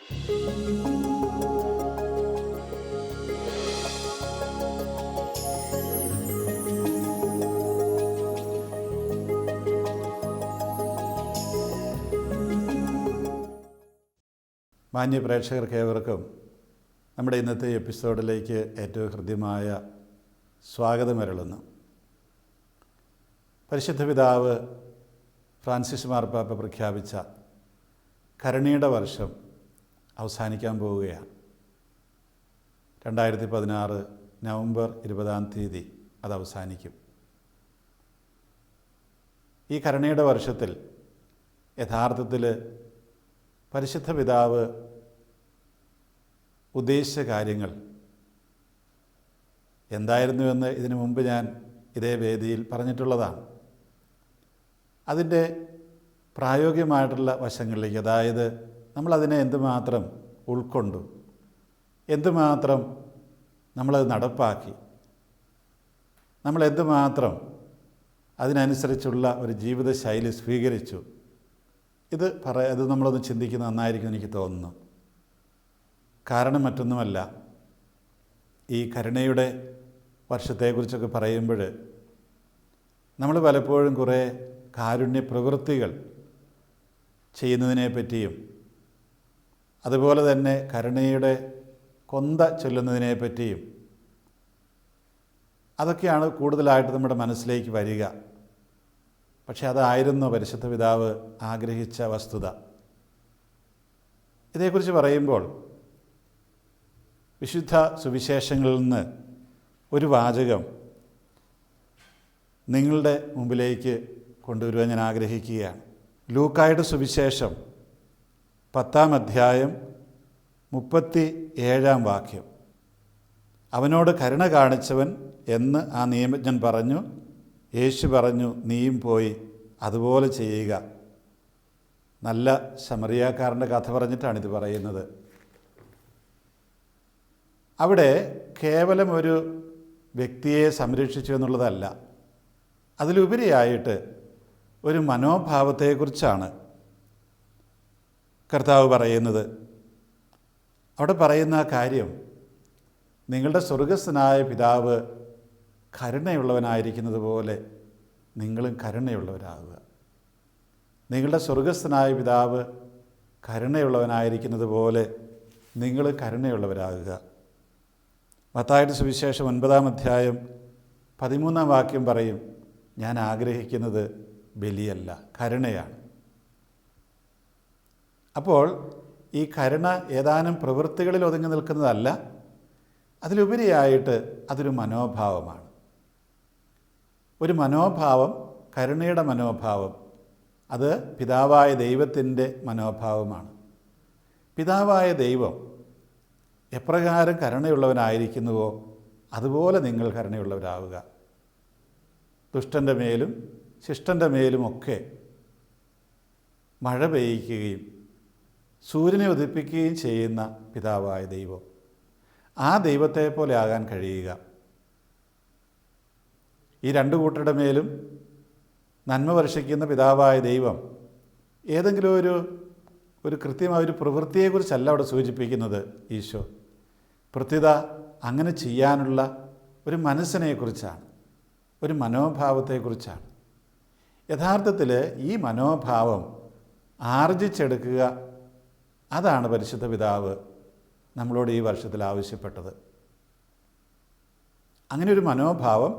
മാന്യ പ്രേക്ഷകർക്ക് ഏവർക്കും നമ്മുടെ ഇന്നത്തെ എപ്പിസോഡിലേക്ക് ഏറ്റവും ഹൃദ്യമായ സ്വാഗതമരുളുന്നു. പരിശുദ്ധ പിതാവ് ഫ്രാൻസിസ് മാർപ്പാപ്പ പ്രഖ്യാപിച്ച കരുണയുടെ വർഷം അവസാനിക്കാൻ പോവുകയാണ്. 2016 നവംബർ 20 അത് അവസാനിക്കും. ഈ കരുണയുടെ വർഷത്തിൽ യഥാർത്ഥത്തിൽ പരിശുദ്ധ പിതാവ് ഉദ്ദേശിച്ച കാര്യങ്ങൾ എന്തായിരുന്നുവെന്ന് ഇതിനു മുമ്പ് ഞാൻ ഇതേ വേദിയിൽ പറഞ്ഞിട്ടുള്ളതാണ്. അതിൻ്റെ പ്രായോഗികമായിട്ടുള്ള വശങ്ങളിലേക്ക്, അതായത് നമ്മളതിനെ എന്തുമാത്രം ഉൾക്കൊണ്ടു, എന്തുമാത്രം നമ്മളത് നടപ്പാക്കി, നമ്മളെന്തുമാത്രം അതിനനുസരിച്ചുള്ള ഒരു ജീവിതശൈലി സ്വീകരിച്ചു, ഇത് നമ്മളൊന്ന് ചിന്തിക്കുന്നത് നന്നായിരിക്കും എനിക്ക് തോന്നുന്നു. കാരണം മറ്റൊന്നുമല്ല, ഈ കരുണയുടെ വർഷത്തെക്കുറിച്ചൊക്കെ പറയുമ്പോൾ നമ്മൾ പലപ്പോഴും കുറേ കാരുണ്യ പ്രവൃത്തികൾ ചെയ്യുന്നതിനെ പറ്റിയും അതുപോലെ തന്നെ കരുണയുടെ കൊന്ത ചൊല്ലുന്നതിനെ പറ്റിയും അതൊക്കെയാണ് കൂടുതലായിട്ട് നമ്മുടെ മനസ്സിലേക്ക് വരിക. പക്ഷെ അതായിരുന്നു പരിശുദ്ധ പിതാവ് ആഗ്രഹിച്ച വസ്തുത. ഇതേക്കുറിച്ച് പറയുമ്പോൾ വിശുദ്ധ സുവിശേഷങ്ങളിൽ നിന്ന് ഒരു വാചകം നിങ്ങളുടെ മുമ്പിലേക്ക് കൊണ്ടുവരുവാൻ ഞാൻ ആഗ്രഹിക്കുകയാണ്. ലൂക്കായുടെ സുവിശേഷം 10-ാം അധ്യായം 37-ാം വാക്യം. അവനോട് കരുണ കാണിച്ചവൻ എന്ന് ആ നിയമജ്ഞൻ പറഞ്ഞു. യേശു പറഞ്ഞു, നീയും പോയി അതുപോലെ ചെയ്യുക. നല്ല ശമറിയാക്കാരൻ്റെ കഥ പറഞ്ഞിട്ടാണിത് പറയുന്നത്. അവിടെ കേവലം ഒരു വ്യക്തിയെ സംരക്ഷിച്ചു എന്നുള്ളതല്ല, അതിലുപരിയായിട്ട് ഒരു മനോഭാവത്തെക്കുറിച്ചാണ് കർത്താവ് പറയുന്നത്. അവിടെ പറയുന്ന കാര്യം, നിങ്ങളുടെ സ്വർഗസ്ഥനായ പിതാവ് കരുണയുള്ളവനായിരിക്കുന്നത് പോലെ നിങ്ങളും കരുണയുള്ളവരാകുക. നിങ്ങളുടെ സ്വർഗസ്ഥനായ പിതാവ് കരുണയുള്ളവനായിരിക്കുന്നത് പോലെ നിങ്ങൾ കരുണയുള്ളവരാകുക. മത്തായിയുടെ സുവിശേഷം 9-ാം അധ്യായം 13-ാം വാക്യം പറയും, ഞാൻ ആഗ്രഹിക്കുന്നത് ബലിയല്ല, കരുണയാണ്. അപ്പോൾ ഈ കരുണ ഏതാനും പ്രവൃത്തികളിൽ ഒതുങ്ങി നിൽക്കുന്നതല്ല, അതിലുപരിയായിട്ട് അതൊരു മനോഭാവമാണ്. ഒരു മനോഭാവം, കരുണയുടെ മനോഭാവം, അത് പിതാവായ ദൈവത്തിൻ്റെ മനോഭാവമാണ്. പിതാവായ ദൈവം എപ്രകാരം കരുണയുള്ളവനായിരിക്കുന്നുവോ അതുപോലെ നിങ്ങൾ കരുണയുള്ളവരാവുക. ദുഷ്ടൻ്റെ മേലും ശിഷ്ടൻ്റെ മേലുമൊക്കെ മഴ പെയ്യിക്കുകയും സൂര്യനെ ഉദിപ്പിക്കുകയും ചെയ്യുന്ന പിതാവായ ദൈവം, ആ ദൈവത്തെ പോലെ ആകാൻ കഴിയുക. ഈ രണ്ടു കൂട്ടരുടെ മേലും നന്മ വർഷിക്കുന്ന പിതാവായ ദൈവം ഏതെങ്കിലും ഒരു കൃത്യമായ ഒരു പ്രവൃത്തിയെക്കുറിച്ചല്ല അവിടെ സൂചിപ്പിക്കുന്നത് ഈശോ. പ്രത്യുത അങ്ങനെ ചെയ്യാനുള്ള ഒരു മനസ്സിനെക്കുറിച്ചാണ്, ഒരു മനോഭാവത്തെക്കുറിച്ചാണ്. യഥാർത്ഥത്തിൽ ഈ മനോഭാവം ആർജിച്ചെടുക്കുക, അതാണ് പരിശുദ്ധ പിതാവ് നമ്മളോട് ഈ വർഷത്തിൽ ആവശ്യപ്പെട്ടത്. അങ്ങനെ ഒരു മനോഭാവം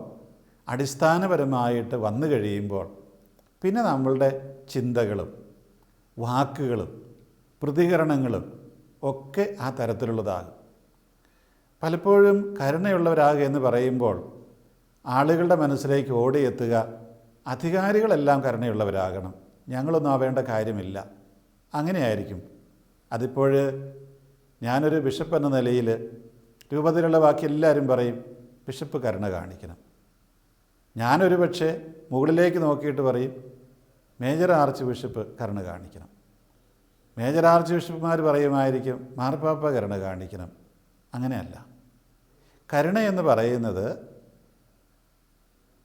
അടിസ്ഥാനപരമായിട്ട് വന്നു കഴിയുമ്പോൾ പിന്നെ നമ്മളുടെ ചിന്തകളും വാക്കുകളും പ്രതികരണങ്ങളും ഒക്കെ ആ തരത്തിലുള്ളതാകും. പലപ്പോഴും കരുണയുള്ളവരാകുക എന്ന് പറയുമ്പോൾ ആളുകളുടെ മനസ്സിലേക്ക് ഓടിയെത്തുക, അധികാരികളെല്ലാം കരുണയുള്ളവരാകണം, ഞങ്ങളൊന്നും ആവേണ്ട കാര്യമില്ല, അങ്ങനെയായിരിക്കും. അതിപ്പോൾ ഞാനൊരു ബിഷപ്പ് എന്ന നിലയിൽ രൂപത്തിലുള്ള ബാക്കി എല്ലാവരും പറയും ബിഷപ്പ് കരുണ കാണിക്കണം. ഞാനൊരു പക്ഷേ മുകളിലേക്ക് നോക്കിയിട്ട് പറയും മേജർ ആർച്ച് ബിഷപ്പ് കരുണ കാണിക്കണം. മേജർ ആർച്ച് ബിഷപ്പുമാർ പറയുമായിരിക്കും മാർപ്പാപ്പ കരുണ കാണിക്കണം. അങ്ങനെയല്ല. കരുണ എന്ന് പറയുന്നത്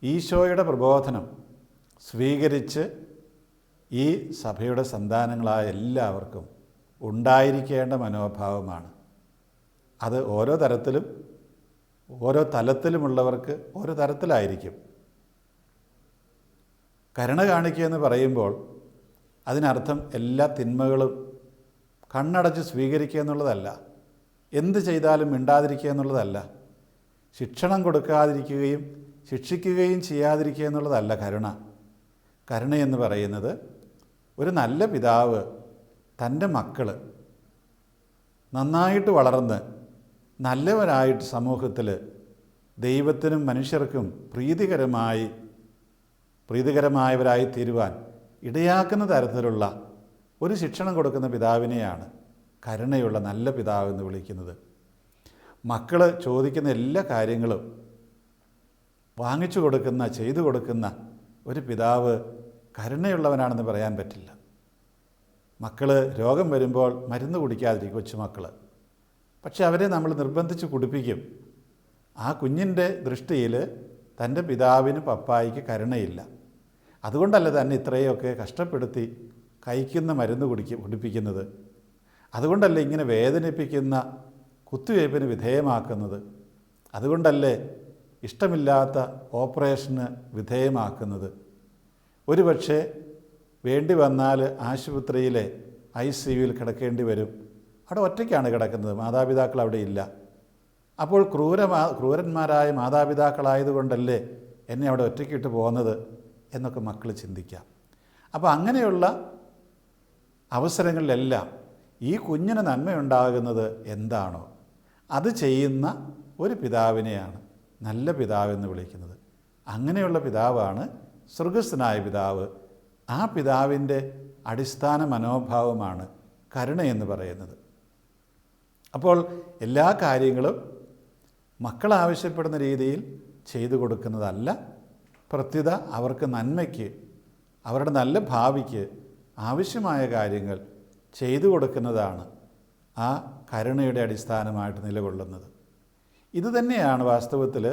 ഈശോയുടെ പ്രബോധനം സ്വീകരിച്ച് ഈ സഭയുടെ സന്താനങ്ങളായ എല്ലാവർക്കും ഉണ്ടായിരിക്കേണ്ട മനോഭാവമാണ്. അത് ഓരോ തരത്തിലും ഓരോ തലത്തിലുമുള്ളവർക്ക് ഓരോ തരത്തിലായിരിക്കും. കരുണ കാണിക്കുക എന്ന് പറയുമ്പോൾ അതിനർത്ഥം എല്ലാ തിന്മകളും കണ്ണടച്ച് സ്വീകരിക്കുക എന്നുള്ളതല്ല, എന്ത് ചെയ്താലും മിണ്ടാതിരിക്കുക എന്നുള്ളതല്ല, ശിക്ഷണം കൊടുക്കാതിരിക്കുകയും ശിക്ഷിക്കുകയും ചെയ്യാതിരിക്കുക എന്നുള്ളതല്ല കരുണ. കരുണയെന്ന് പറയുന്നത് ഒരു നല്ല പിതാവ് തൻ്റെ മക്കൾ നന്നായിട്ട് വളർന്ന് നല്ലവരായിട്ട് സമൂഹത്തിൽ ദൈവത്തിനും മനുഷ്യർക്കും പ്രീതികരമായവരായി തീരുവാൻ ഇടയാക്കുന്ന തരത്തിലുള്ള ഒരു ശിക്ഷണം കൊടുക്കുന്ന പിതാവിനെയാണ് കരുണയുള്ള നല്ല പിതാവെന്ന് വിളിക്കുന്നത്. മക്കൾ ചോദിക്കുന്ന എല്ലാ കാര്യങ്ങളും വാങ്ങിച്ചു കൊടുക്കുന്ന, ചെയ്തു കൊടുക്കുന്ന ഒരു പിതാവ് കരുണയുള്ളവനാണെന്ന് പറയാൻ പറ്റില്ല. മക്കൾ രോഗം വരുമ്പോൾ മരുന്ന് കുടിക്കാതിരിക്കും, കൊച്ചുമക്കൾ. പക്ഷെ അവരെ നമ്മൾ നിർബന്ധിച്ച് കുടിപ്പിക്കും. ആ കുഞ്ഞിൻ്റെ ദൃഷ്ടിയിൽ തൻ്റെ പിതാവിന് പപ്പായിക്ക് കരുണയില്ല. അതുകൊണ്ടല്ല തന്നെ ഇത്രയൊക്കെ കഷ്ടപ്പെടുത്തി കഴിക്കുന്ന മരുന്ന് കുടിപ്പിക്കുന്നത്. അതുകൊണ്ടല്ലേ ഇങ്ങനെ വേദനിപ്പിക്കുന്ന കുത്തിവയ്പ്പിന് വിധേയമാക്കുന്നത്. അതുകൊണ്ടല്ലേ ഇഷ്ടമില്ലാത്ത ഓപ്പറേഷന് വിധേയമാക്കുന്നത്. ഒരുപക്ഷെ വേണ്ടി വന്നാൽ ആശുപത്രിയിലെ ICUവിൽ കിടക്കേണ്ടി വരും. അവിടെ ഒറ്റയ്ക്കാണ് കിടക്കുന്നത്, മാതാപിതാക്കൾ അവിടെ ഇല്ല. അപ്പോൾ ക്രൂരന്മാരായ മാതാപിതാക്കളായതുകൊണ്ടല്ലേ എന്നെ അവിടെ ഒറ്റയ്ക്കിട്ട് പോകുന്നത് എന്നൊക്കെ മക്കൾ ചിന്തിക്കാം. അപ്പോൾ അങ്ങനെയുള്ള അവസരങ്ങളിലെല്ലാം ഈ കുഞ്ഞിന് നന്മയുണ്ടാകുന്നത് എന്താണോ അത് ചെയ്യുന്ന ഒരു പിതാവിനെയാണ് നല്ല പിതാവെന്ന് വിളിക്കുന്നത്. അങ്ങനെയുള്ള പിതാവാണ് സ്വർഗസ്ഥനായ പിതാവ്. ആ പിതാവിൻ്റെ അടിസ്ഥാന മനോഭാവമാണ് കരുണയെന്ന് പറയുന്നത്. അപ്പോൾ എല്ലാ കാര്യങ്ങളും മക്കൾ ആവശ്യപ്പെടുന്ന രീതിയിൽ ചെയ്തു കൊടുക്കുന്നതല്ല, പ്രത്യുത അവർക്ക് നന്മയ്ക്ക്, അവരുടെ നല്ല ഭാവിക്ക് ആവശ്യമായ കാര്യങ്ങൾ ചെയ്തു കൊടുക്കുന്നതാണ് ആ കരുണയുടെ അടിസ്ഥാനമായിട്ട് നിലകൊള്ളുന്നത്. ഇതുതന്നെയാണ് വാസ്തവത്തിൽ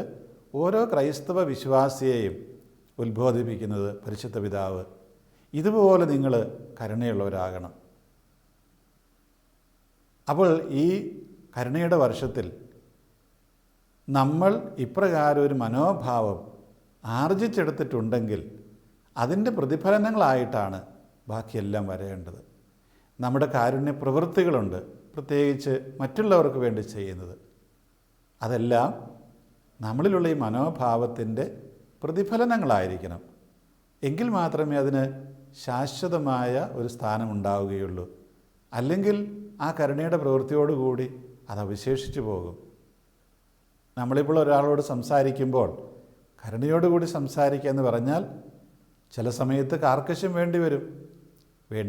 ഓരോ ക്രൈസ്തവ വിശ്വാസിയെയും ഉത്ബോധിപ്പിക്കുന്നത് പരിശുദ്ധ പിതാവ്. ഇതുപോലെ നിങ്ങൾ കരുണയുള്ളവരാകണം. അപ്പോൾ ഈ കരുണയുടെ വർഷത്തിൽ നമ്മൾ ഇപ്രകാരം ഒരു മനോഭാവം ആർജിച്ചെടുത്തിട്ടുണ്ടെങ്കിൽ അതിൻ്റെ പ്രതിഫലനങ്ങളായിട്ടാണ് ബാക്കിയെല്ലാം വരേണ്ടത്. നമ്മുടെ കാരുണ്യ പ്രവൃത്തികളുണ്ട്, പ്രത്യേകിച്ച് മറ്റുള്ളവർക്ക് വേണ്ടി ചെയ്യുന്നത്. അതെല്ലാം നമ്മളിലുള്ള ഈ മനോഭാവത്തിൻ്റെ പ്രതിഫലനങ്ങളായിരിക്കണം. എങ്കിൽ മാത്രമേ അതിന് ശാശ്വതമായ ഒരു സ്ഥാനമുണ്ടാവുകയുള്ളൂ. അല്ലെങ്കിൽ ആ കരുണയുടെ പ്രവൃത്തിയോടുകൂടി അത് അവശേഷിച്ചു പോകും. നമ്മളിപ്പോൾ ഒരാളോട് സംസാരിക്കുമ്പോൾ കരുണയോടുകൂടി സംസാരിക്കുക എന്ന് പറഞ്ഞാൽ ചില സമയത്ത് കാർക്കശ്യം വേണ്ടി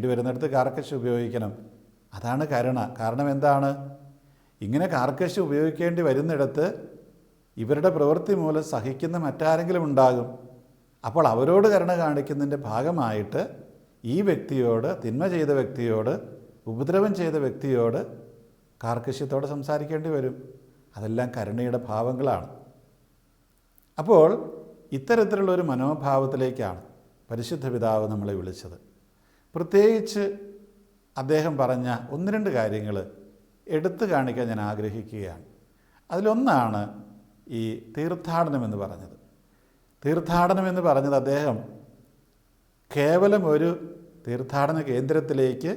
വരുന്നിടത്ത് കാർക്കശ്യം ഉപയോഗിക്കണം. അതാണ് കരുണ. കാരണം എന്താണ്? ഇങ്ങനെ കാർക്കശ്യം ഉപയോഗിക്കേണ്ടി വരുന്നിടത്ത് ഇവരുടെ പ്രവൃത്തി മൂലം സഹിക്കുന്ന മറ്റാരെങ്കിലും ഉണ്ടാകും. അപ്പോൾ അവരോട് കരുണ കാണിക്കുന്നതിൻ്റെ ഭാഗമായിട്ട് ഈ വ്യക്തിയോട്, തിന്മ ചെയ്ത വ്യക്തിയോട്, ഉപദ്രവം ചെയ്ത വ്യക്തിയോട് കാർക്കശ്യത്തോടെ സംസാരിക്കേണ്ടി വരും. അതെല്ലാം കരുണയുടെ ഭാവങ്ങളാണ്. അപ്പോൾ ഇത്തരത്തിലുള്ളൊരു മനോഭാവത്തിലേക്കാണ് പരിശുദ്ധ പിതാവ് നമ്മളെ വിളിച്ചത്. പ്രത്യേകിച്ച് അദ്ദേഹം പറഞ്ഞ 1-2 കാര്യങ്ങൾ എടുത്തു കാണിക്കാൻ ഞാൻ ആഗ്രഹിക്കുകയാണ്. അതിലൊന്നാണ് ഈ തീർത്ഥാടനമെന്ന് പറഞ്ഞത്. തീർത്ഥാടനമെന്ന് പറഞ്ഞത് അദ്ദേഹം കേവലം ഒരു തീർത്ഥാടന കേന്ദ്രത്തിലേക്ക്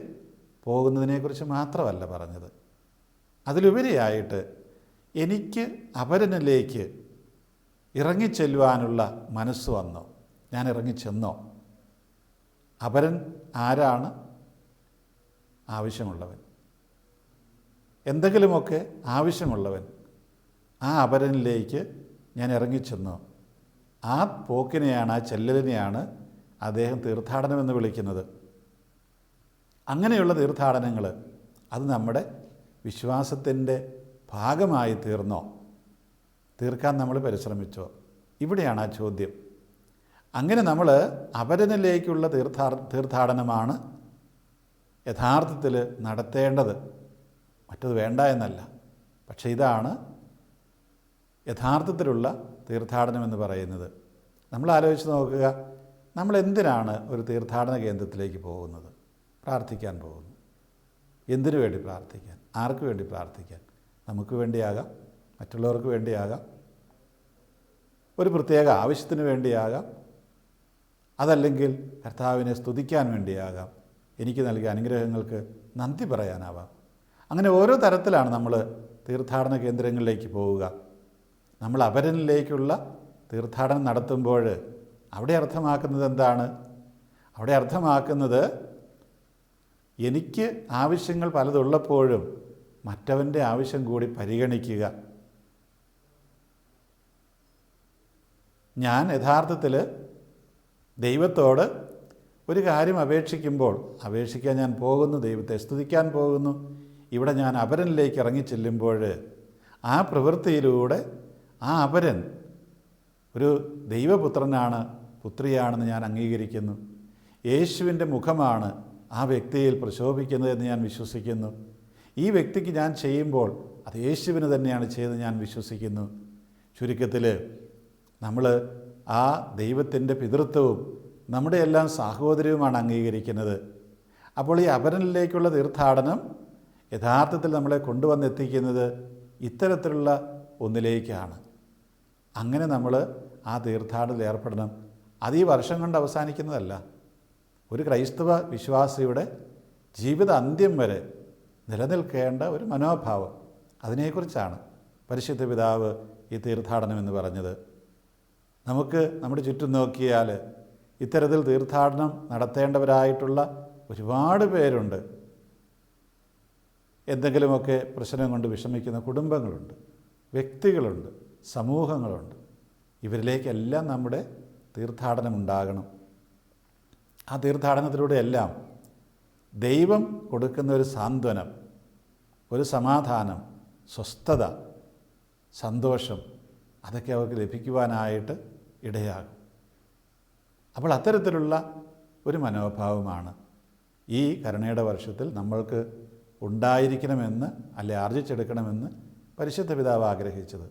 പോകുന്നതിനെക്കുറിച്ച് മാത്രമല്ല പറഞ്ഞത്. അതിലുപരിയായിട്ട് എനിക്ക് അപരനിലേക്ക് ഇറങ്ങിച്ചെല്ലുവാനുള്ള മനസ്സ് വന്നോ, ഞാൻ ഇറങ്ങിച്ചെന്നോ? അപരൻ ആരാണ്? ആവശ്യമുള്ളവൻ, എന്തെങ്കിലുമൊക്കെ ആവശ്യമുള്ളവൻ. ആ അപരനിലേക്ക് ഞാൻ ഇറങ്ങിച്ചെന്നോ? ആ പോക്കിനെയാണ്, ആ ചെല്ലലിനെയാണ് അദ്ദേഹം തീർത്ഥാടനമെന്ന് വിളിക്കുന്നത്. അങ്ങനെയുള്ള തീർത്ഥാടനങ്ങൾ അത് നമ്മുടെ വിശ്വാസത്തിൻ്റെ ഭാഗമായി തീർക്കാൻ നമ്മൾ പരിശ്രമിച്ചോ? ഇവിടെയാണ് ആ ചോദ്യം. അങ്ങനെ നമ്മൾ അപരനിലേക്കുള്ള തീർത്ഥാടനമാണ് യഥാർത്ഥത്തിൽ നടത്തേണ്ടത്, മറ്റത് വേണ്ട എന്നല്ല. പക്ഷേ ഇതാണ് യഥാർത്ഥത്തിലുള്ള തീർത്ഥാടനമെന്ന് പറയുന്നത്. നമ്മൾ ആലോചിച്ച് നോക്കുക, നമ്മൾ എന്തിനാണ് ഒരു തീർത്ഥാടന കേന്ദ്രത്തിലേക്ക് പോകുന്നത്? പ്രാർത്ഥിക്കാൻ പോകുന്നു. എന്തിനു വേണ്ടി പ്രാർത്ഥിക്കാൻ? ആർക്ക് വേണ്ടി പ്രാർത്ഥിക്കാൻ? നമുക്ക് വേണ്ടിയാകാം, മറ്റുള്ളവർക്ക് വേണ്ടിയാകാം, ഒരു പ്രത്യേക ആവശ്യത്തിന് വേണ്ടിയാകാം, അതല്ലെങ്കിൽ കർത്താവിനെ സ്തുതിക്കാൻ വേണ്ടിയാകാം, എനിക്ക് നൽകിയ അനുഗ്രഹങ്ങൾക്ക് നന്ദി പറയാനാവാം. അങ്ങനെ ഓരോ തരത്തിലാണ് നമ്മൾ തീർത്ഥാടന കേന്ദ്രങ്ങളിലേക്ക് പോവുക. നമ്മൾ അപരനിലേക്കുള്ള തീർത്ഥാടനം നടത്തുമ്പോൾ അവിടെ അർത്ഥമാക്കുന്നത് എന്താണ്? അവിടെ അർത്ഥമാക്കുന്നത് എനിക്ക് ആവശ്യങ്ങൾ പലതുള്ളപ്പോഴും മറ്റവൻ്റെ ആവശ്യം കൂടി പരിഗണിക്കുക. ഞാൻ യഥാർത്ഥത്തിൽ ദൈവത്തോട് ഒരു കാര്യം അപേക്ഷിക്കാൻ ഞാൻ പോകുന്നു, ദൈവത്തെ സ്തുതിക്കാൻ പോകുന്നു. ഇവിടെ ഞാൻ അപരനിലേക്ക് ഇറങ്ങിച്ചെല്ലുമ്പോൾ ആ പ്രവൃത്തിയിലൂടെ ആ അപരൻ ഒരു ദൈവപുത്രനാണ്, പുത്രിയാണെന്ന് ഞാൻ അംഗീകരിക്കുന്നു. യേശുവിൻ്റെ മുഖമാണ് ആ വ്യക്തിയിൽ പ്രശോഭിക്കുന്നതെന്ന് ഞാൻ വിശ്വസിക്കുന്നു. ഈ വ്യക്തിക്ക് ഞാൻ ചെയ്യുമ്പോൾ അത് യേശുവിന് തന്നെയാണ് ചെയ്തത് ഞാൻ വിശ്വസിക്കുന്നു. ചുരുക്കത്തിൽ നമ്മൾ ആ ദൈവത്തിൻ്റെ പിതൃത്വവും നമ്മുടെ എല്ലാം സാഹോദര്യവുമാണ് അംഗീകരിക്കുന്നത്. അപ്പോൾ ഈ അപരനിലേക്കുള്ള തീർത്ഥാടനം യഥാർത്ഥത്തിൽ നമ്മളെ കൊണ്ടുവന്നെത്തിക്കുന്നത് ഇത്തരത്തിലുള്ള ഒന്നിലേക്കാണ്. അങ്ങനെ നമ്മൾ ആ തീർത്ഥാടനത്തിൽ ഏർപ്പെടണം. അത് ഈ വർഷം കൊണ്ട് അവസാനിക്കുന്നതല്ല. ഒരു ക്രൈസ്തവ വിശ്വാസിയുടെ ജീവിത അന്ത്യം വരെ നിലനിൽക്കേണ്ട ഒരു മനോഭാവം, അതിനെക്കുറിച്ചാണ് പരിശുദ്ധ പിതാവ് ഈ തീർത്ഥാടനം എന്ന് പറഞ്ഞത്. നമുക്ക് നമ്മുടെ ചുറ്റും നോക്കിയാൽ ഇത്തരത്തിൽ തീർത്ഥാടനം നടത്തേണ്ടവരായിട്ടുള്ള ഒരുപാട് പേരുണ്ട്. എന്തെങ്കിലുമൊക്കെ പ്രശ്നം കൊണ്ട് വിഷമിക്കുന്ന കുടുംബങ്ങളുണ്ട്, വ്യക്തികളുണ്ട്, സമൂഹങ്ങളുണ്ട്. ഇവരിലേക്കെല്ലാം നമ്മുടെ തീർത്ഥാടനം ഉണ്ടാകണം. ആ തീർത്ഥാടനത്തിലൂടെയെല്ലാം ദൈവം കൊടുക്കുന്ന ഒരു സാന്ത്വനം, ഒരു സമാധാനം, സ്വസ്ഥത, സന്തോഷം, അതൊക്കെ അവർക്ക് ലഭിക്കുവാനായിട്ട് ഇടയാകും. അപ്പോൾ അത്തരത്തിലുള്ള ഒരു മനോഭാവമാണ് ഈ കരുണയുടെ വർഷത്തിൽ നമ്മൾക്ക് ഉണ്ടായിരിക്കണമെന്ന്, അല്ലെ ആർജിച്ചെടുക്കണമെന്ന് പരിശുദ്ധ പിതാവ് ആഗ്രഹിച്ചത്.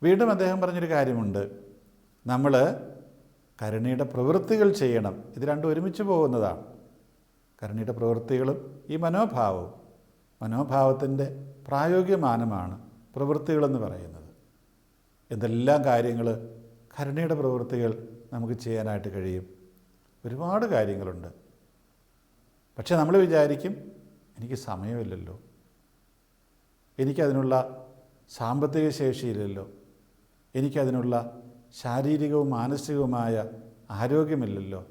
വീണ്ടും അദ്ദേഹം പറഞ്ഞൊരു കാര്യമുണ്ട്, നമ്മൾ കരുണയുടെ പ്രവൃത്തികൾ ചെയ്യണം. ഇത് രണ്ടും ഒരുമിച്ച് പോകുന്നതാണ്. കരുണയുടെ പ്രവൃത്തികളും ഈ മനോഭാവവും, മനോഭാവത്തിൻ്റെ പ്രായോഗികമാനമാണ് പ്രവൃത്തികളെന്ന് പറയുന്നത്. എന്തെല്ലാം കാര്യങ്ങൾ കരുണയുടെ പ്രവൃത്തികൾ നമുക്ക് ചെയ്യാനായിട്ട് കഴിയും. ഒരുപാട് കാര്യങ്ങളുണ്ട്. പക്ഷേ നമ്മൾ വിചാരിക്കും, എനിക്ക് സമയമില്ലല്ലോ, എനിക്കതിനുള്ള സാമ്പത്തിക ശേഷിയില്ലല്ലോ, എനിക്കതിനുള്ള ശാരീരികവും മാനസികവുമായ ആരോഗ്യമില്ലല്ലോ,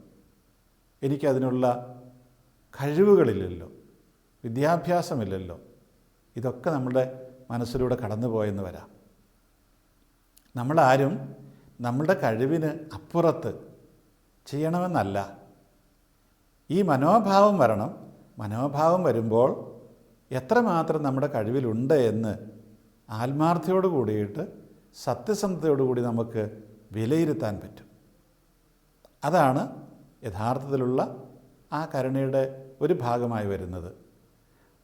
എനിക്കതിനുള്ള കഴിവുകളില്ലല്ലോ, വിദ്യാഭ്യാസമില്ലല്ലോ. ഇതൊക്കെ നമ്മുടെ മനസ്സിലൂടെ കടന്നു പോയെന്ന് വരാം. നമ്മളാരും നമ്മളുടെ കഴിവിന് അപ്പുറത്ത് ചെയ്യണമെന്നല്ല. ഈ മനോഭാവം വരണം. മനോഭാവം വരുമ്പോൾ എത്രമാത്രം നമ്മുടെ കഴിവിലുണ്ട് എന്ന് ആത്മാർത്ഥയോട് കൂടിയിട്ട് സത്യസന്ധതയോടുകൂടി നമുക്ക് വിലയിരുത്താൻ പറ്റും. അതാണ് യഥാർത്ഥത്തിലുള്ള ആ കരുണയുടെ ഒരു ഭാഗമായി വരുന്നത്.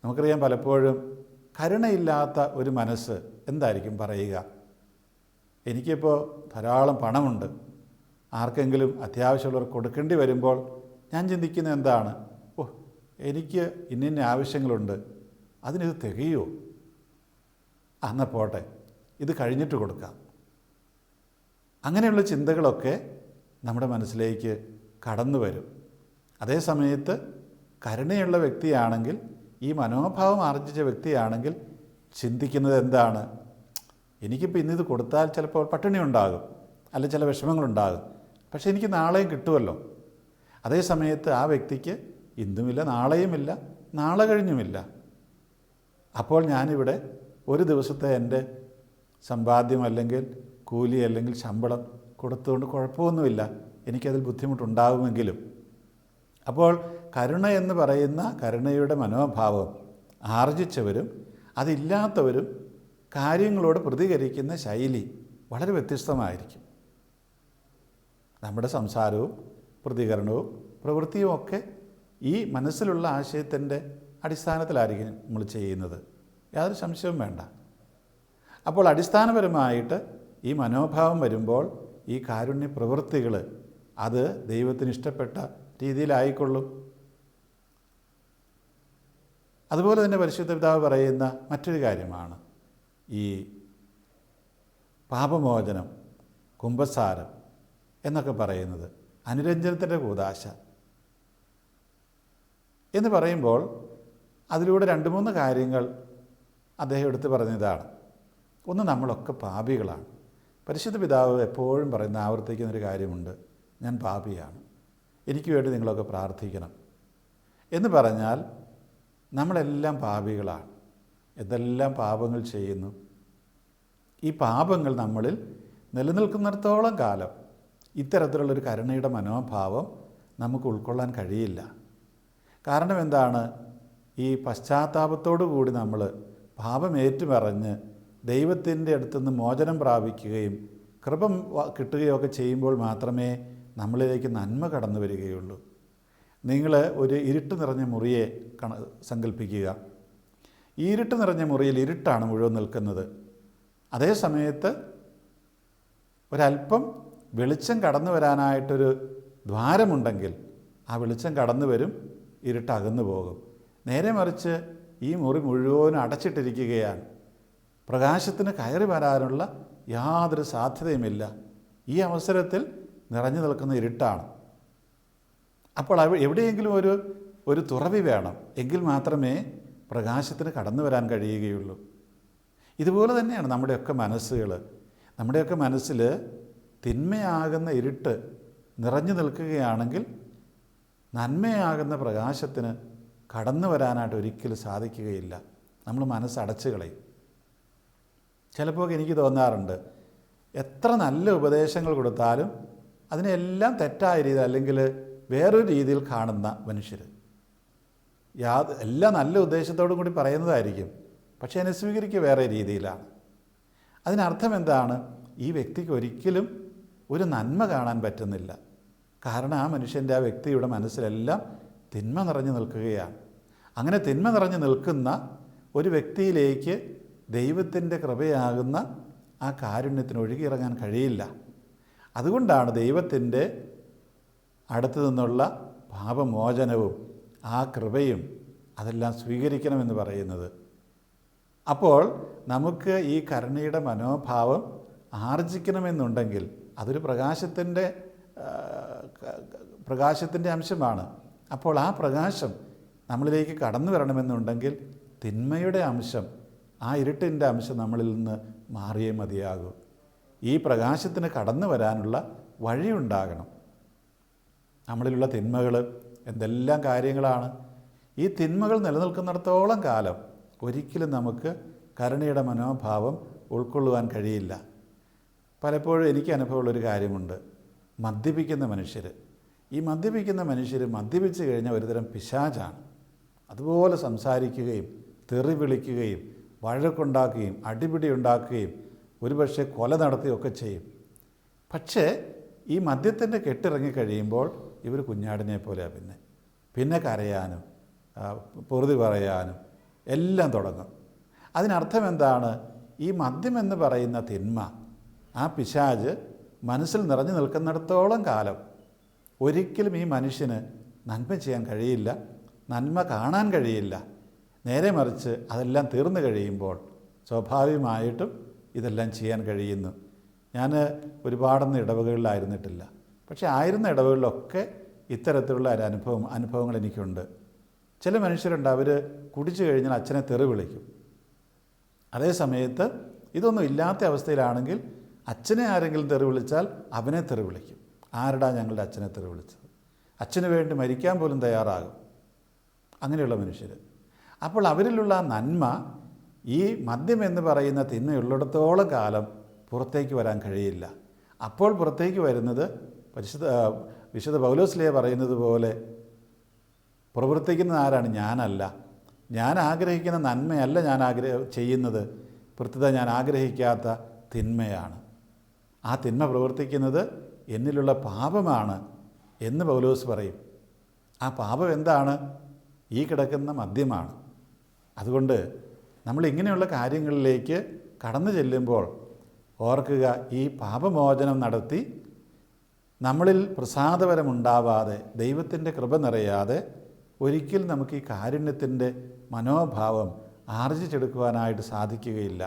നമുക്കറിയാം, പലപ്പോഴും കരുണയില്ലാത്ത ഒരു മനസ്സ് എന്തായിരിക്കും പറയുക? എനിക്കിപ്പോൾ ധാരാളം പണമുണ്ട്, ആർക്കെങ്കിലും അത്യാവശ്യമുള്ളവർക്ക് കൊടുക്കേണ്ടി വരുമ്പോൾ ഞാൻ ചിന്തിക്കുന്നത് എന്താണ്? എനിക്ക് ഇന്ന ആവശ്യങ്ങളുണ്ട്, അതിനിത് തികയുമോ? എന്നാൽ പോട്ടെ, ഇത് കഴിഞ്ഞിട്ട് കൊടുക്കാം. അങ്ങനെയുള്ള ചിന്തകളൊക്കെ നമ്മുടെ മനസ്സിലേക്ക് കടന്നു വരും. അതേ സമയത്ത് കരുണയുള്ള വ്യക്തിയാണെങ്കിൽ, ഈ മനോഭാവം ആർജിച്ച വ്യക്തിയാണെങ്കിൽ ചിന്തിക്കുന്നത് എന്താണ്? എനിക്കിപ്പോൾ ഇന്നിത് കൊടുത്താൽ ചിലപ്പോൾ പട്ടിണി ഉണ്ടാകും, അല്ല ചില വിഷമങ്ങളുണ്ടാകും, പക്ഷേ എനിക്ക് നാളെയും കിട്ടുമല്ലോ. അതേ സമയത്ത് ആ വ്യക്തിക്ക് ഇന്നുമില്ല, നാളെയുമില്ല, നാളെ കഴിഞ്ഞുമില്ല. അപ്പോൾ ഞാനിവിടെ ഒരു ദിവസത്തെ എൻ്റെ സമ്പാദ്യം അല്ലെങ്കിൽ കൂലി അല്ലെങ്കിൽ ശമ്പളം കൊടുത്തുകൊണ്ട് കുഴപ്പമൊന്നുമില്ല, എനിക്കതിൽ ബുദ്ധിമുട്ടുണ്ടാകുമെങ്കിലും. അപ്പോൾ കരുണ എന്ന് പറയുന്ന കരുണയുടെ മനോഭാവം ആർജിച്ചവരും അതില്ലാത്തവരും കാര്യങ്ങളോട് പ്രതികരിക്കുന്ന ശൈലി വളരെ വ്യത്യസ്തമായിരിക്കും. നമ്മുടെ സംസാരവും പ്രതികരണവും പ്രവൃത്തിയും ഒക്കെ ഈ മനസ്സിലുള്ള ആശയത്തിൻ്റെ അടിസ്ഥാനത്തിലായിരിക്കും നമ്മൾ ചെയ്യുന്നത്, യാതൊരു സംശയവും വേണ്ട. അപ്പോൾ അടിസ്ഥാനപരമായിട്ട് ഈ മനോഭാവം വരുമ്പോൾ ഈ കാരുണ്യ പ്രവൃത്തികൾ അത് ദൈവത്തിന് ഇഷ്ടപ്പെട്ട രീതിയിലായിക്കൊള്ളും. അതുപോലെ തന്നെ പരിശുദ്ധ പിതാവ് പറയുന്ന മറ്റൊരു കാര്യമാണ് ഈ പാപമോചനം, കുമ്പസാരം എന്നൊക്കെ പറയുന്നത്, അനുരഞ്ജനത്തിൻ്റെ കൂദാശ എന്ന് പറയുമ്പോൾ അതിലൂടെ 2-3 കാര്യങ്ങൾ അദ്ദേഹം എടുത്തു പറഞ്ഞതാണ്. ഒന്ന്, നമ്മളൊക്കെ പാപികളാണ്. പരിശുദ്ധ പിതാവ് എപ്പോഴും പറയുന്ന, ആവർത്തിക്കുന്നൊരു കാര്യമുണ്ട്, ഞാൻ പാപിയാണ്, എനിക്ക് വേണ്ടി നിങ്ങളൊക്കെ പ്രാർത്ഥിക്കണം എന്ന് പറഞ്ഞാൽ നമ്മളെല്ലാം പാപികളാണ്. എന്തെല്ലാം പാപങ്ങൾ ചെയ്യുന്നു. ഈ പാപങ്ങൾ നമ്മളിൽ നിലനിൽക്കുന്നിടത്തോളം കാലം ഇത്തരത്തിലുള്ളൊരു കരുണയുടെ മനോഭാവം നമുക്ക് ഉൾക്കൊള്ളാൻ കഴിയില്ല. കാരണം എന്താണ്? ഈ പശ്ചാത്താപത്തോടു കൂടി നമ്മൾ പാപം ഏറ്റുപറഞ്ഞ് ദൈവത്തിൻ്റെ അടുത്തുനിന്ന് മോചനം പ്രാപിക്കുകയും കൃപ കിട്ടുകയൊക്കെ ചെയ്യുമ്പോൾ മാത്രമേ നമ്മളിലേക്ക് നന്മ കടന്നു വരികയുള്ളൂ. നിങ്ങൾ ഒരു ഇരുട്ട് നിറഞ്ഞ മുറിയെ സങ്കല്പിക്കുക. ഈ ഇരുട്ട് നിറഞ്ഞ മുറിയിൽ ഇരുട്ടാണ് മുഴുവൻ നിൽക്കുന്നത്. അതേ സമയത്ത് ഒരല്പം വെളിച്ചം കടന്നു വരാനായിട്ടൊരു ദ്വാരമുണ്ടെങ്കിൽ ആ വെളിച്ചം കടന്നു വരും, ഇരുട്ട് അകന്നു പോകും. നേരെ മറിച്ച് ഈ മുറി മുഴുവനും അടച്ചിട്ടിരിക്കുകയാണ്. പ്രകാശത്തിന് കയറി വരാനുള്ള യാതൊരു സാധ്യതയുമില്ല. ഈ അവസരത്തിൽ നിറഞ്ഞു നിൽക്കുന്ന ഇരുട്ടാണ്. അപ്പോൾ എവിടെയെങ്കിലും ഒരു തുറവി വേണം, എങ്കിൽ മാത്രമേ പ്രകാശത്തിന് കടന്നു വരാൻ കഴിയുകയുള്ളൂ. ഇതുപോലെ തന്നെയാണ് നമ്മുടെയൊക്കെ മനസ്സുകൾ. നമ്മുടെയൊക്കെ മനസ്സിൽ തിന്മയാകുന്ന ഇരുട്ട് നിറഞ്ഞു നിൽക്കുകയാണെങ്കിൽ നന്മയാകുന്ന പ്രകാശത്തിന് കടന്നു വരാനായിട്ട് ഒരിക്കലും സാധിക്കുകയില്ല. നമ്മൾ മനസ്സടച്ചു കളയും. ചിലപ്പോൾ എനിക്ക് തോന്നാറുണ്ട്, എത്ര നല്ല ഉപദേശങ്ങൾ കൊടുത്താലും അതിനെല്ലാം തെറ്റായ രീതിയിൽ അല്ലെങ്കിൽ വേറൊരു രീതിയിൽ കാണുന്ന മനുഷ്യർ. എല്ലാം നല്ല ഉദ്ദേശത്തോടും കൂടി പറയുന്നതായിരിക്കും, പക്ഷേ അതിനെ സ്വീകരിക്കുക വേറെ രീതിയിലാണ്. അതിനർത്ഥം എന്താണ്? ഈ വ്യക്തിക്ക് ഒരിക്കലും ഒരു നന്മ കാണാൻ പറ്റുന്നില്ല. കാരണം ആ മനുഷ്യൻ്റെ, ആ വ്യക്തിയുടെ മനസ്സിലെല്ലാം തിന്മ നിറഞ്ഞു നിൽക്കുകയാണ്. അങ്ങനെ തിന്മ നിറഞ്ഞു നിൽക്കുന്ന ഒരു വ്യക്തിയിലേക്ക് ദൈവത്തിൻ്റെ കൃപയാകുന്ന ആ കാരുണ്യത്തിന് ഒഴുകിയിറങ്ങാൻ കഴിയില്ല. അതുകൊണ്ടാണ് ദൈവത്തിൻ്റെ അടുത്തു നിന്നുള്ള പാപമോചനവും ആ കൃപയും അതെല്ലാം സ്വീകരിക്കണമെന്ന് പറയുന്നത്. അപ്പോൾ നമുക്ക് ഈ കരുണയുടെ മനോഭാവം ആർജിക്കണമെന്നുണ്ടെങ്കിൽ അതൊരു പ്രകാശത്തിൻ്റെ അംശമാണ്. അപ്പോൾ ആ പ്രകാശം നമ്മളിലേക്ക് കടന്നു വരണമെന്നുണ്ടെങ്കിൽ തിന്മയുടെ അംശം, ആ ഇരുട്ടിൻ്റെ അംശം നമ്മളിൽ നിന്ന് മാറിയേ മതിയാകൂ. ഈ പ്രകാശത്തിന് കടന്നു വരാനുള്ള വഴിയുണ്ടാകണം. നമ്മളിലുള്ള തിന്മകൾ എന്തെല്ലാം കാര്യങ്ങളാണ്. ഈ തിന്മകൾ നിലനിൽക്കുന്നിടത്തോളം കാലം ഒരിക്കലും നമുക്ക് കരുണയുടെ മനോഭാവം ഉൾക്കൊള്ളുവാൻ കഴിയില്ല. പലപ്പോഴും എനിക്ക് അനുഭവമുള്ളൊരു കാര്യമുണ്ട്. മദ്യപിക്കുന്ന മനുഷ്യർ, ഈ മദ്യപിക്കുന്ന മനുഷ്യർ മദ്യപിച്ച് കഴിഞ്ഞാൽ ഒരുതരം പിശാചാണ്. അതുപോലെ സംസാരിക്കുകയും തെറി വിളിക്കുകയും വഴക്കുണ്ടാക്കുകയും അടിപിടി ഉണ്ടാക്കുകയും ഒരുപക്ഷെ കൊല നടത്തുകയൊക്കെ ചെയ്യും. പക്ഷേ ഈ മദ്യത്തിൻ്റെ കെട്ടിറങ്ങിക്കഴിയുമ്പോൾ ഇവർ കുഞ്ഞാടിനെ പോലെയാണ്. പിന്നെ കരയാനും പൊറുതി പറയാനും എല്ലാം തുടങ്ങും. അതിനർത്ഥം എന്താണ്? ഈ മദ്യമെന്ന് പറയുന്ന തിന്മ, ആ പിശാച് മനസ്സിൽ നിറഞ്ഞു നിൽക്കുന്നിടത്തോളം കാലം ഒരിക്കലും ഈ മനുഷ്യന് നന്മ ചെയ്യാൻ കഴിയില്ല, നന്മ കാണാൻ കഴിയില്ല. നേരെ മറിച്ച് അതെല്ലാം തീർന്നു കഴിയുമ്പോൾ സ്വാഭാവികമായിട്ടും ഇതെല്ലാം ചെയ്യാൻ കഴിയുന്നു. ഞാൻ ഒരുപാടൊന്നും ഇടവകളിലായിരുന്നിട്ടില്ല, പക്ഷേ ആയിരുന്ന ഇടവകളിലൊക്കെ ഇത്തരത്തിലുള്ള ഒരു അനുഭവങ്ങൾ എനിക്കുണ്ട്. ചില മനുഷ്യരുണ്ട്, അവർ കുടിച്ചു കഴിഞ്ഞാൽ അച്ഛനെ തെറി വിളിക്കും. അതേ സമയത്ത് ഇതൊന്നും ഇല്ലാത്ത അവസ്ഥയിലാണെങ്കിൽ അച്ഛനെ ആരെങ്കിലും തെറി വിളിച്ചാൽ അവനെ തെറി വിളിക്കും. ആരടാ ഞങ്ങളുടെ അച്ഛനെ തെറി വിളിച്ചത്? അച്ഛന് വേണ്ടി മരിക്കാൻ പോലും തയ്യാറാകും അങ്ങനെയുള്ള മനുഷ്യർ. അപ്പോൾ അവരിലുള്ള നന്മ ഈ മദ്യം എന്ന് പറയുന്ന തിന്മയുള്ളിടത്തോളം കാലം പുറത്തേക്ക് വരാൻ കഴിയില്ല. അപ്പോൾ പുറത്തേക്ക് വരുന്നത് വിശുദ്ധ പൗലോസ്ലീഹ പറയുന്നത് പോലെ പ്രവർത്തിക്കുന്നത് ആരാണ്? ഞാനല്ല. ഞാൻ ആഗ്രഹിക്കുന്ന നന്മയല്ല ഞാൻ ചെയ്യുന്നത്, പ്രത്യുത ഞാൻ ആഗ്രഹിക്കാത്ത തിന്മയാണ്. ആ തിന്മ പ്രവർത്തിക്കുന്നത് എന്നിലുള്ള പാപമാണ് എന്ന് പൗലോസ് പറയും. ആ പാപം എന്താണ്? ഈ കിടക്കുന്ന മദ്യമാണ്. അതുകൊണ്ട് നമ്മൾ ഇങ്ങനെയുള്ള കാര്യങ്ങളിലേക്ക് കടന്നു ചെല്ലുമ്പോൾ ഓർക്കുക, ഈ പാപമോചനം നടത്തി നമ്മളിൽ പ്രസാദപരമുണ്ടാവാതെ, ദൈവത്തിൻ്റെ കൃപ നിറയാതെ ഒരിക്കലും നമുക്ക് ഈ കാരുണ്യത്തിൻ്റെ മനോഭാവം ആർജിച്ചെടുക്കുവാനായിട്ട് സാധിക്കുകയില്ല.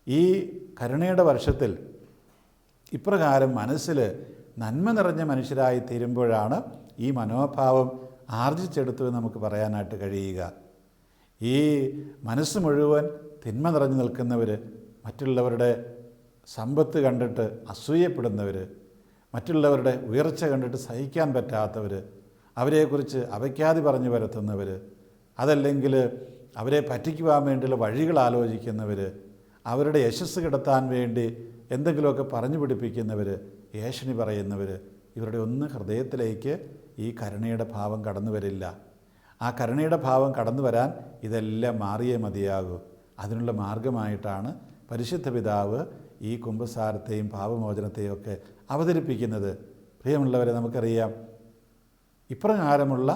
ഈ കരുണയുടെ വർഷത്തിൽ ഇപ്രകാരം മനസ്സിൽ നന്മ നിറഞ്ഞ മനുഷ്യരായി തീരുമ്പോഴാണ് ഈ മനോഭാവം ആർജിച്ചെടുത്തു എന്ന് നമുക്ക് പറയാനായിട്ട് കഴിയുക. ഈ മനസ്സ് മുഴുവൻ തിന്മ നിറഞ്ഞു നിൽക്കുന്നവർ, മറ്റുള്ളവരുടെ സമ്പത്ത് കണ്ടിട്ട് അസൂയപ്പെടുന്നവർ, മറ്റുള്ളവരുടെ ഉയർച്ച കണ്ടിട്ട് സഹിക്കാൻ പറ്റാത്തവർ, അവരെക്കുറിച്ച് അപഖ്യാതി പറഞ്ഞു വരുത്തുന്നവർ, അതല്ലെങ്കിൽ അവരെ പറ്റിക്കുവാൻ വേണ്ടിയുള്ള വഴികൾ ആലോചിക്കുന്നവർ, അവരുടെ യശസ്സ് കിടത്താൻ വേണ്ടി എന്തെങ്കിലുമൊക്കെ പറഞ്ഞു പിടിപ്പിക്കുന്നവർ, ഏഷണി പറയുന്നവർ, ഇവരുടെ ഒന്നും ഹൃദയത്തിലേക്ക് ഈ കരുണയുടെ ഭാവം കടന്നു വരില്ല. ആ കരുണയുടെ ഭാവം കടന്നു വരാൻ ഇതെല്ലാം മാറിയേ മതിയാകൂ. അതിനുള്ള മാർഗമായിട്ടാണ് പരിശുദ്ധ പിതാവ് ഈ കുമ്പസാരത്തെയും പാപമോചനത്തെയും ഒക്കെ അവതരിപ്പിക്കുന്നത്. പ്രിയമുള്ളവരെ, നമുക്കറിയാം, ഇപ്രകാരമുള്ള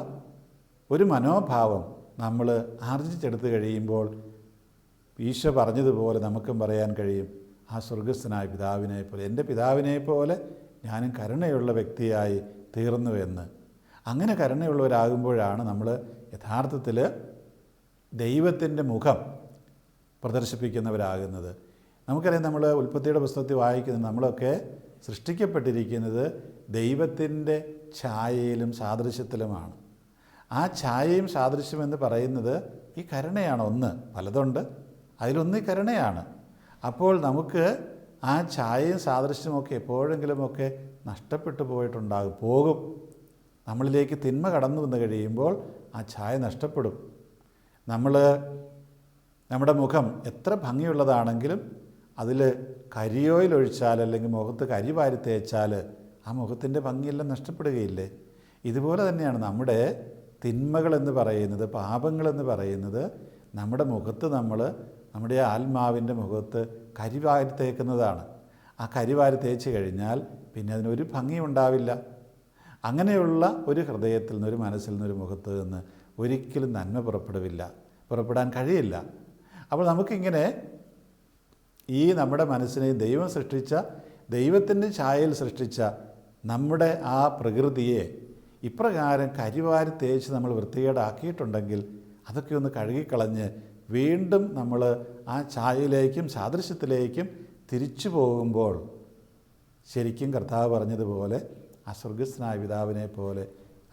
ഒരു മനോഭാവം നമ്മൾ ആർജിച്ചെടുത്ത് കഴിയുമ്പോൾ ഈശോ പറഞ്ഞതുപോലെ നമുക്കും പറയാൻ കഴിയും, ആ സ്വർഗസ്ഥനായ പിതാവിനെ പോലെ, എൻ്റെ പിതാവിനെ പോലെ ഞാനും കരുണയുള്ള വ്യക്തിയായി തീർന്നുവെന്ന്. അങ്ങനെ കരുണയുള്ളവരാകുമ്പോഴാണ് നമ്മൾ യഥാർത്ഥത്തിൽ ദൈവത്തിൻ്റെ മുഖം പ്രദർശിപ്പിക്കുന്നവരാകുന്നത്. നമുക്കറിയാം, നമ്മൾ ഉൽപ്പത്തിയുടെ പുസ്തകത്തിൽ വായിക്കുന്നത്, നമ്മളൊക്കെ സൃഷ്ടിക്കപ്പെട്ടിരിക്കുന്നത് ദൈവത്തിൻ്റെ ഛായയിലും സാദൃശ്യത്തിലുമാണ്. ആ ഛായയും സാദൃശ്യമെന്ന് പറയുന്നത് ഈ കരുണയാണ്. ഒന്ന്, പലതുണ്ട്, അതിലൊന്ന് ഈ കരുണയാണ്. അപ്പോൾ നമുക്ക് ആ ഛായയും സാദൃശ്യമൊക്കെ എപ്പോഴെങ്കിലുമൊക്കെ നഷ്ടപ്പെട്ടു പോകും. നമ്മളിലേക്ക് തിന്മ കടന്നു വന്ന് കഴിയുമ്പോൾ ആ ഛായ നഷ്ടപ്പെടും. നമ്മുടെ മുഖം എത്ര ഭംഗിയുള്ളതാണെങ്കിലും അതിൽ കരിയോയിൽ ഒഴിച്ചാൽ, അല്ലെങ്കിൽ മുഖത്ത് കരി വാരി തേച്ചാൽ ആ മുഖത്തിൻ്റെ ഭംഗിയെല്ലാം നഷ്ടപ്പെടുകയില്ലേ? ഇതുപോലെ തന്നെയാണ് നമ്മുടെ തിന്മകളെന്ന് പറയുന്നത്, പാപങ്ങളെന്ന് പറയുന്നത് നമ്മുടെ മുഖത്ത് നമ്മുടെ ആത്മാവിൻ്റെ മുഖത്ത് കരിവാരി തേക്കുന്നതാണ്. ആ കരിവാരി തേച്ച് കഴിഞ്ഞാൽ പിന്നെ അതിനൊരു ഭംഗിയും ഉണ്ടാവില്ല. അങ്ങനെയുള്ള ഒരു ഹൃദയത്തിൽ നിന്ന്, ഒരു മനസ്സിൽ നിന്ന്, ഒരു മുഖത്ത് നിന്ന് ഒരിക്കലും നന്മ പുറപ്പെടാൻ കഴിയില്ല. അപ്പോൾ നമുക്കിങ്ങനെ ഈ നമ്മുടെ മനസ്സിനെ ദൈവം സൃഷ്ടിച്ച, ദൈവത്തിൻ്റെ ഛായയിൽ സൃഷ്ടിച്ച നമ്മുടെ ആ പ്രകൃതിയെ ഇപ്രകാരം കരിവാരി തേച്ച് നമ്മൾ വൃത്തികേടാക്കിയിട്ടുണ്ടെങ്കിൽ അതൊക്കെ ഒന്ന് കഴുകിക്കളഞ്ഞ് വീണ്ടും നമ്മൾ ആ ഛായയിലേക്കും സാദൃശ്യത്തിലേക്കും തിരിച്ചു പോകുമ്പോൾ ശരിക്കും കർത്താവ് പറഞ്ഞതുപോലെ ആ സ്വർഗസ്ഥനായ പിതാവിനെ പോലെ,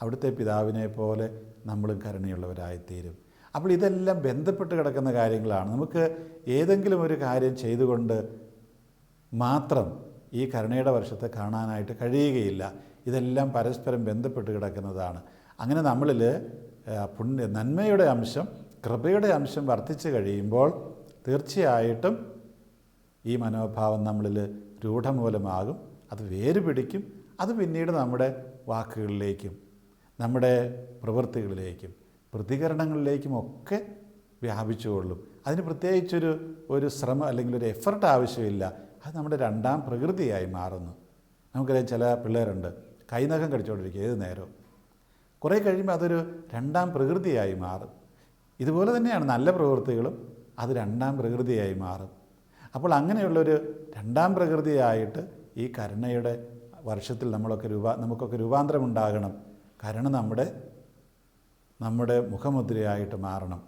അവിടുത്തെ പിതാവിനെ പോലെ നമ്മളും കരുണയുള്ളവരായിത്തീരും. അപ്പോൾ ഇതെല്ലാം ബന്ധപ്പെട്ട് കിടക്കുന്ന കാര്യങ്ങളാണ്. നമുക്ക് ഏതെങ്കിലും ഒരു കാര്യം ചെയ്തുകൊണ്ട് മാത്രം ഈ കരുണയുടെ വർഷത്തെ കാണാനായിട്ട് കഴിയുകയില്ല. ഇതെല്ലാം പരസ്പരം ബന്ധപ്പെട്ട് കിടക്കുന്നതാണ്. അങ്ങനെ നമ്മളിൽ നന്മയുടെ അംശം, കൃപയുടെ അംശം വർദ്ധിച്ചു കഴിയുമ്പോൾ തീർച്ചയായിട്ടും ഈ മനോഭാവം നമ്മളിൽ രൂഢമൂലമാകും. അത് വേര് പിടിക്കും. അത് പിന്നീട് നമ്മുടെ വാക്കുകളിലേക്കും നമ്മുടെ പ്രവൃത്തികളിലേക്കും പ്രതികരണങ്ങളിലേക്കും ഒക്കെ വ്യാപിച്ചുകൊള്ളും. അതിന് പ്രത്യേകിച്ചൊരു ശ്രമം അല്ലെങ്കിൽ ഒരു എഫർട്ട് ആവശ്യമില്ല. അത് നമ്മുടെ രണ്ടാം പ്രകൃതിയായി മാറുന്നു. നമുക്കറിയാം, ചില പിള്ളേരുണ്ട്, കൈനഖം കടിച്ചുകൊണ്ടിരിക്കുക ഏത് നേരവും. കുറേ കഴിയുമ്പോൾ അതൊരു രണ്ടാം പ്രകൃതിയായി മാറും. ഇതുപോലെ തന്നെയാണ് നല്ല പ്രവൃത്തികളും, അത് രണ്ടാം പ്രകൃതിയായി മാറും. അപ്പോൾ അങ്ങനെയുള്ളൊരു രണ്ടാം പ്രകൃതിയായിട്ട് ഈ കരുണയുടെ വർഷത്തിൽ നമുക്കൊക്കെ രൂപാന്തരമുണ്ടാകണം. കരുണ നമ്മുടെ മുഖമുദ്രയായിട്ട് മാറണം.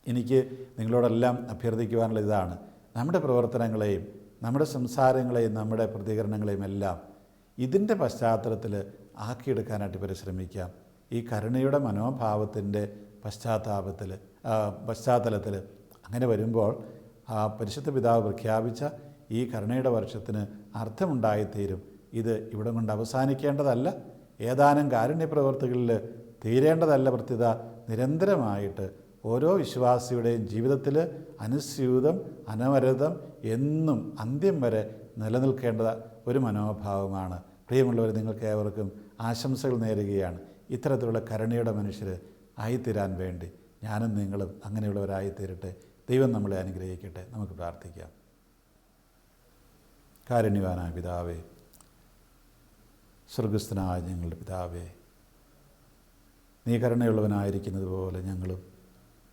എനിക്ക് നിങ്ങളോടെല്ലാം അഭ്യർത്ഥിക്കുവാനുള്ള ഇതാണ്, നമ്മുടെ പ്രവർത്തനങ്ങളെയും നമ്മുടെ സംസാരങ്ങളെയും നമ്മുടെ പ്രതികരണങ്ങളെയും എല്ലാം ഇതിൻ്റെ പശ്ചാത്തലത്തിൽ ആക്കിയെടുക്കാനായിട്ട് പരിശ്രമിക്കാം. ഈ കരുണയുടെ മനോഭാവത്തിൻ്റെ പശ്ചാത്തലത്തിൽ അങ്ങനെ വരുമ്പോൾ ആ പരിശുദ്ധ പിതാവ് പ്രഖ്യാപിച്ച ഈ കരുണയുടെ വർഷത്തിന് അർത്ഥമുണ്ടായിത്തീരും. ഇത് ഇവിടെ കൊണ്ട് അവസാനിക്കേണ്ടതല്ല, ഏതാനും കാരുണ്യപ്രവർത്തികളിൽ തീരേണ്ടതല്ല. പ്രത്യുത നിരന്തരമായിട്ട് ഓരോ വിശ്വാസിയുടെയും ജീവിതത്തിൽ അനുസ്യൂതം, അനവരതം, എന്നും അന്ത്യം വരെ നിലനിൽക്കേണ്ട ഒരു മനോഭാവമാണ്. പ്രിയമുള്ളവർ, നിങ്ങൾക്ക് ഏവർക്കും ആശംസകൾ നേരുകയാണ്. ഇത്തരത്തിലുള്ള കരുണയുടെ മനുഷ്യർ ആയിത്തീരാൻ വേണ്ടി ഞാനും നിങ്ങളും അങ്ങനെയുള്ളവരായിത്തീരട്ടെ. ദൈവം നമ്മളെ അനുഗ്രഹിക്കട്ടെ. നമുക്ക് പ്രാർത്ഥിക്കാം. കാരുണ്യവാനായ പിതാവേ, സ്വർഗസ്ഥനായ ഞങ്ങളുടെ പിതാവേ, നീ കരുണയുള്ളവനായിരിക്കുന്നത് പോലെ ഞങ്ങളും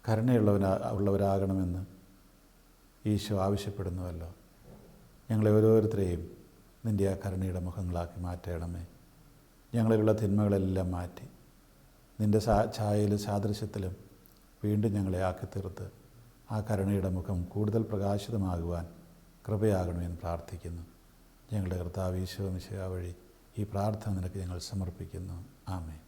കരുണയുള്ളവരാകണമെന്ന് ഈശോ ആവശ്യപ്പെടുന്നുവല്ലോ. ഞങ്ങളെ ഓരോരുത്തരെയും നിൻ്റെ ആ കരുണയുടെ മുഖങ്ങളാക്കി മാറ്റണമേ. ഞങ്ങളിലുള്ള തിന്മകളെല്ലാം മാറ്റി നിൻ്റെ ഛായയിലും സാദൃശ്യത്തിലും വീണ്ടും ഞങ്ങളെ ആക്കിത്തീർത്ത് ആ കരുണയുടെ മുഖം കൂടുതൽ പ്രകാശിതമാകുവാൻ കൃപയാകണമെന്ന് പ്രാർത്ഥിക്കുന്നു. ഞങ്ങളുടെ കർത്താവ് ഈശോ മിശിഹാ വഴി ഈ പ്രാർത്ഥന നിനക്ക് ഞങ്ങൾ സമർപ്പിക്കുന്നു. ആമേൻ.